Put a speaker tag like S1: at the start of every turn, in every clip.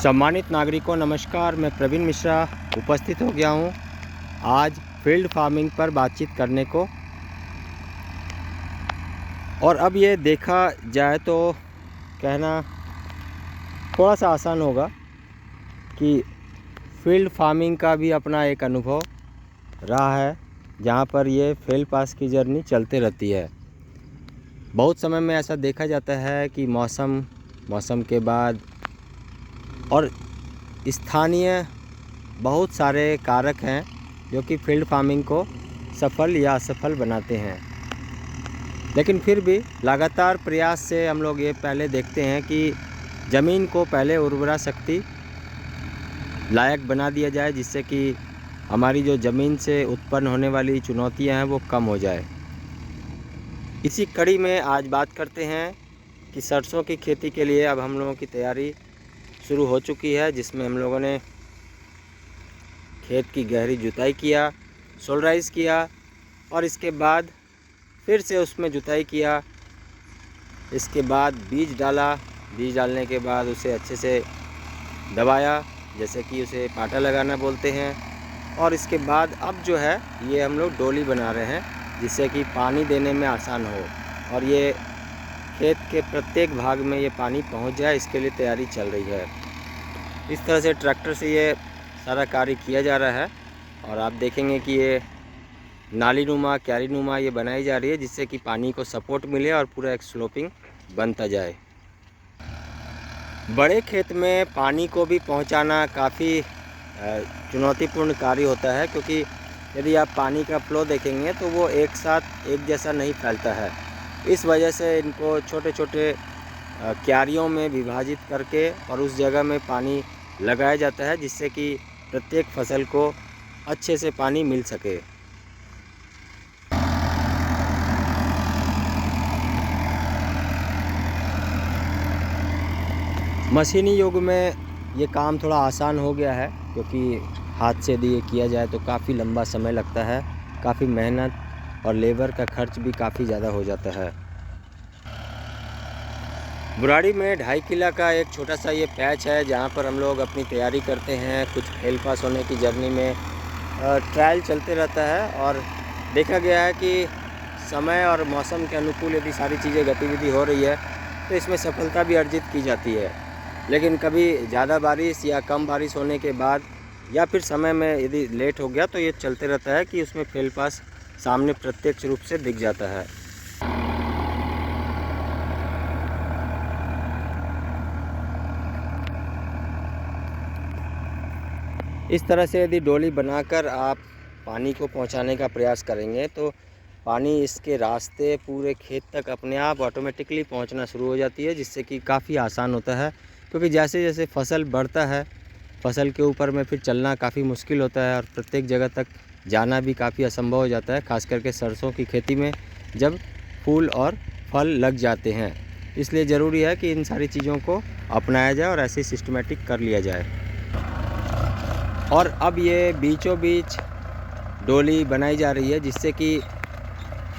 S1: सम्मानित नागरिकों नमस्कार। मैं प्रवीण मिश्रा उपस्थित हो गया हूँ आज फील्ड फार्मिंग पर बातचीत करने को। और अब ये देखा जाए तो कहना थोड़ा सा आसान होगा कि फील्ड फार्मिंग का भी अपना एक अनुभव रहा है, जहाँ पर ये फील्ड पास की जर्नी चलते रहती है। बहुत समय में ऐसा देखा जाता है कि मौसम के बाद और स्थानीय बहुत सारे कारक हैं जो कि फील्ड फार्मिंग को सफल या असफल बनाते हैं। लेकिन फिर भी लगातार प्रयास से हम लोग ये पहले देखते हैं कि ज़मीन को पहले उर्वरा शक्ति लायक बना दिया जाए, जिससे कि हमारी जो ज़मीन से उत्पन्न होने वाली चुनौतियां हैं वो कम हो जाए। इसी कड़ी में आज बात करते हैं कि सरसों की खेती के लिए अब हम लोगों की तैयारी शुरू हो चुकी है, जिसमें हम लोगों ने खेत की गहरी जुताई किया, सोलराइज़ किया और इसके बाद फिर से उसमें जुताई किया। इसके बाद बीज डाला, बीज डालने के बाद उसे अच्छे से दबाया, जैसे कि उसे पाटा लगाना बोलते हैं। और इसके बाद अब जो है ये हम लोग डोली बना रहे हैं, जिससे कि पानी देने में आसान हो और ये खेत के प्रत्येक भाग में ये पानी पहुंच जाए, इसके लिए तैयारी चल रही है। इस तरह से ट्रैक्टर से ये सारा कार्य किया जा रहा है और आप देखेंगे कि ये नाली नुमा क्यारी नुमा ये बनाई जा रही है, जिससे कि पानी को सपोर्ट मिले और पूरा एक स्लोपिंग बनता जाए। बड़े खेत में पानी को भी पहुंचाना काफ़ी चुनौतीपूर्ण कार्य होता है, क्योंकि यदि आप पानी का फ्लो देखेंगे तो वो एक साथ एक जैसा नहीं फैलता है। इस वजह से इनको छोटे छोटे क्यारियों में विभाजित करके और उस जगह में पानी लगाया जाता है, जिससे कि प्रत्येक फसल को अच्छे से पानी मिल सके। मशीनी युग में ये काम थोड़ा आसान हो गया है, क्योंकि हाथ से यदि ये किया जाए तो काफ़ी लंबा समय लगता है, काफ़ी मेहनत और लेबर का खर्च भी काफ़ी ज़्यादा हो जाता है। बुराड़ी में 2.5 किला का एक छोटा सा ये पैच है, जहाँ पर हम लोग अपनी तैयारी करते हैं। कुछ फेल पास होने की जर्नी में ट्रायल चलते रहता है और देखा गया है कि समय और मौसम के अनुकूल यदि सारी चीज़ें गतिविधि हो रही है तो इसमें सफलता भी अर्जित की जाती है। लेकिन कभी ज़्यादा बारिश या कम बारिश होने के बाद या फिर समय में यदि लेट हो गया तो ये चलते रहता है कि उसमें फेल पास सामने प्रत्यक्ष रूप से दिख जाता है। इस तरह से यदि डोली बनाकर आप पानी को पहुंचाने का प्रयास करेंगे तो पानी इसके रास्ते पूरे खेत तक अपने आप ऑटोमेटिकली पहुंचना शुरू हो जाती है, जिससे कि काफ़ी आसान होता है। क्योंकि जैसे जैसे फसल बढ़ता है, फसल के ऊपर में फिर चलना काफ़ी मुश्किल होता है और प्रत्येक जगह तक जाना भी काफ़ी असंभव हो जाता है, खास करके सरसों की खेती में जब फूल और फल लग जाते हैं। इसलिए ज़रूरी है कि इन सारी चीज़ों को अपनाया जाए और ऐसे सिस्टमेटिक कर लिया जाए। और अब ये बीचों बीच डोली बनाई जा रही है, जिससे कि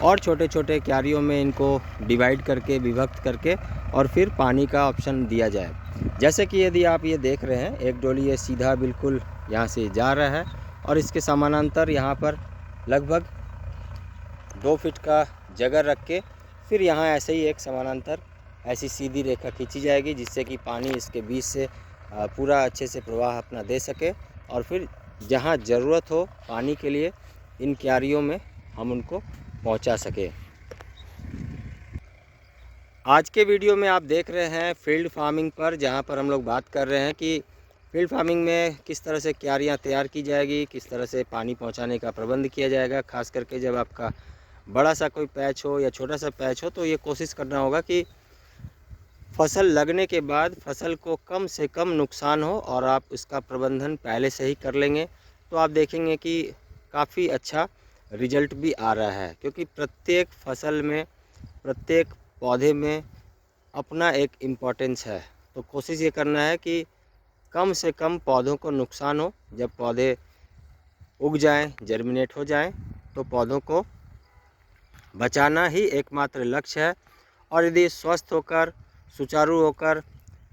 S1: और छोटे छोटे क्यारियों में इनको डिवाइड करके विभक्त करके और फिर पानी का ऑप्शन दिया जाए। जैसे कि यदि आप ये देख रहे हैं, एक डोली ये सीधा बिल्कुल यहाँ से जा रहा है और इसके समानांतर यहाँ पर लगभग 2 फीट का जगह रख के फिर यहाँ ऐसे ही एक समानांतर ऐसी सीधी रेखा खींची जाएगी, जिससे कि पानी इसके बीच से पूरा अच्छे से प्रवाह अपना दे सके और फिर जहाँ ज़रूरत हो पानी के लिए इन क्यारियों में हम उनको पहुंचा सके। आज के वीडियो में आप देख रहे हैं फील्ड फार्मिंग पर, जहां पर हम लोग बात कर रहे हैं कि फील्ड फार्मिंग में किस तरह से क्यारियां तैयार की जाएगी, किस तरह से पानी पहुंचाने का प्रबंध किया जाएगा। खास करके जब आपका बड़ा सा कोई पैच हो या छोटा सा पैच हो तो ये कोशिश करना होगा कि फसल लगने के बाद फसल को कम से कम नुकसान हो और आप इसका प्रबंधन पहले से ही कर लेंगे तो आप देखेंगे कि काफ़ी अच्छा रिजल्ट भी आ रहा है। क्योंकि प्रत्येक फसल में, प्रत्येक पौधे में अपना एक इम्पोर्टेंस है, तो कोशिश ये करना है कि कम से कम पौधों को नुकसान हो। जब पौधे उग जाएं, जर्मिनेट हो जाएं, तो पौधों को बचाना ही एकमात्र लक्ष्य है। और यदि स्वस्थ होकर, सुचारू होकर,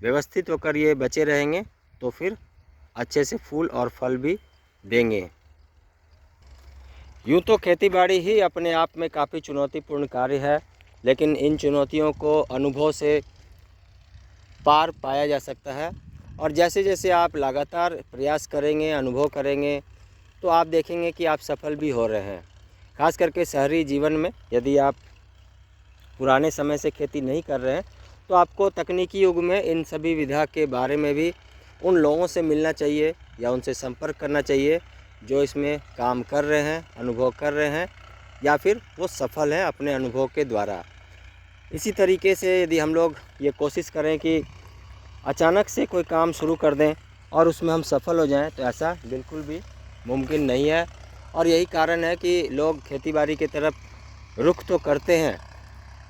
S1: व्यवस्थित होकर ये बचे रहेंगे तो फिर अच्छे से फूल और फल भी देंगे। यूँ तो खेतीबाड़ी ही अपने आप में काफ़ी चुनौतीपूर्ण कार्य है, लेकिन इन चुनौतियों को अनुभव से पार पाया जा सकता है। और जैसे जैसे आप लगातार प्रयास करेंगे, अनुभव करेंगे, तो आप देखेंगे कि आप सफल भी हो रहे हैं। खास करके शहरी जीवन में यदि आप पुराने समय से खेती नहीं कर रहे हैं, तो आपको तकनीकी युग में इन सभी विधा के बारे में भी उन लोगों से मिलना चाहिए या उनसे संपर्क करना चाहिए जो इसमें काम कर रहे हैं, अनुभव कर रहे हैं, या फिर वो सफल हैं अपने अनुभव के द्वारा। इसी तरीके से यदि हम लोग ये कोशिश करें कि अचानक से कोई काम शुरू कर दें और उसमें हम सफल हो जाएं, तो ऐसा बिल्कुल भी मुमकिन नहीं है। और यही कारण है कि लोग खेतीबाड़ी की तरफ रुख तो करते हैं,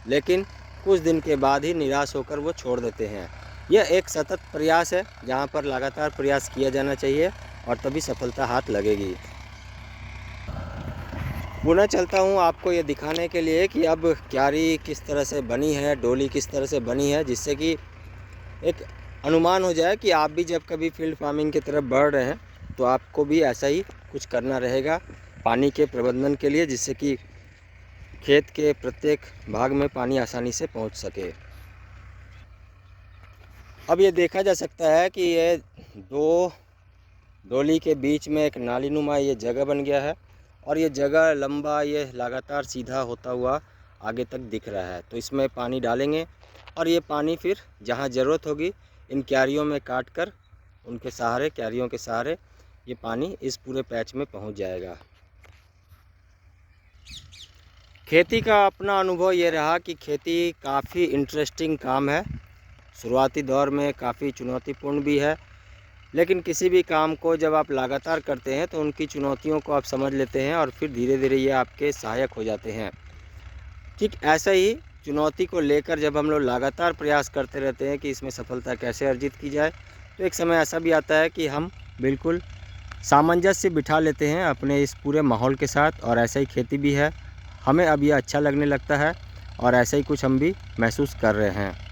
S1: लेकिन कुछ दिन के बाद ही निराश होकर वो छोड़ देते हैं। यह एक सतत प्रयास है जहाँ पर लगातार प्रयास किया जाना चाहिए और तभी सफलता हाथ लगेगी। पुनः चलता हूँ आपको ये दिखाने के लिए कि अब क्यारी किस तरह से बनी है, डोली किस तरह से बनी है, जिससे कि एक अनुमान हो जाए कि आप भी जब कभी फील्ड फार्मिंग की तरफ बढ़ रहे हैं तो आपको भी ऐसा ही कुछ करना रहेगा पानी के प्रबंधन के लिए, जिससे कि खेत के प्रत्येक भाग में पानी आसानी से पहुंच सके। अब ये देखा जा सकता है कि ये दो डोली के बीच में एक नालीनुमा ये जगह बन गया है और ये जगह लंबा ये लगातार सीधा होता हुआ आगे तक दिख रहा है। तो इसमें पानी डालेंगे और ये पानी फिर जहाँ ज़रूरत होगी इन क्यारियों में काट कर उनके सहारे, क्यारियों के सहारे ये पानी इस पूरे पैच में पहुंच जाएगा। खेती का अपना अनुभव ये रहा कि खेती काफ़ी इंटरेस्टिंग काम है। शुरुआती दौर में काफ़ी चुनौतीपूर्ण भी है, लेकिन किसी भी काम को जब आप लगातार करते हैं तो उनकी चुनौतियों को आप समझ लेते हैं और फिर धीरे धीरे ये आपके सहायक हो जाते हैं। ठीक ऐसा ही चुनौती को लेकर जब हम लोग लगातार प्रयास करते रहते हैं कि इसमें सफलता कैसे अर्जित की जाए, तो एक समय ऐसा भी आता है कि हम बिल्कुल सामंजस्य बिठा लेते हैं अपने इस पूरे माहौल के साथ। और ऐसा ही खेती भी है, हमें अब ये अच्छा लगने लगता है और ऐसा ही कुछ हम भी महसूस कर रहे हैं।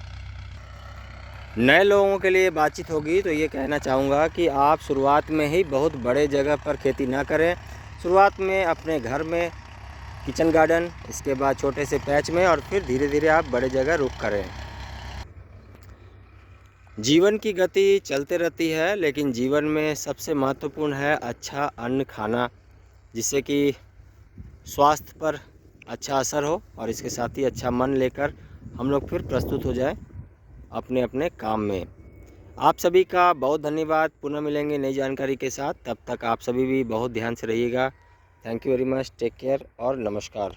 S1: नए लोगों के लिए बातचीत होगी तो ये कहना चाहूँगा कि आप शुरुआत में ही बहुत बड़े जगह पर खेती ना करें। शुरुआत में अपने घर में किचन गार्डन, इसके बाद छोटे से पैच में, और फिर धीरे धीरे आप बड़े जगह रुख करें। जीवन की गति चलते रहती है, लेकिन जीवन में सबसे महत्वपूर्ण है अच्छा अन्न खाना, जिससे कि स्वास्थ्य पर अच्छा असर हो और इसके साथ ही अच्छा मन लेकर हम लोग फिर प्रस्तुत हो जाएं अपने अपने काम में। आप सभी का बहुत धन्यवाद। पुनः मिलेंगे नई जानकारी के साथ, तब तक आप सभी भी बहुत ध्यान से रहिएगा। Thank you very much, take care और नमस्कार।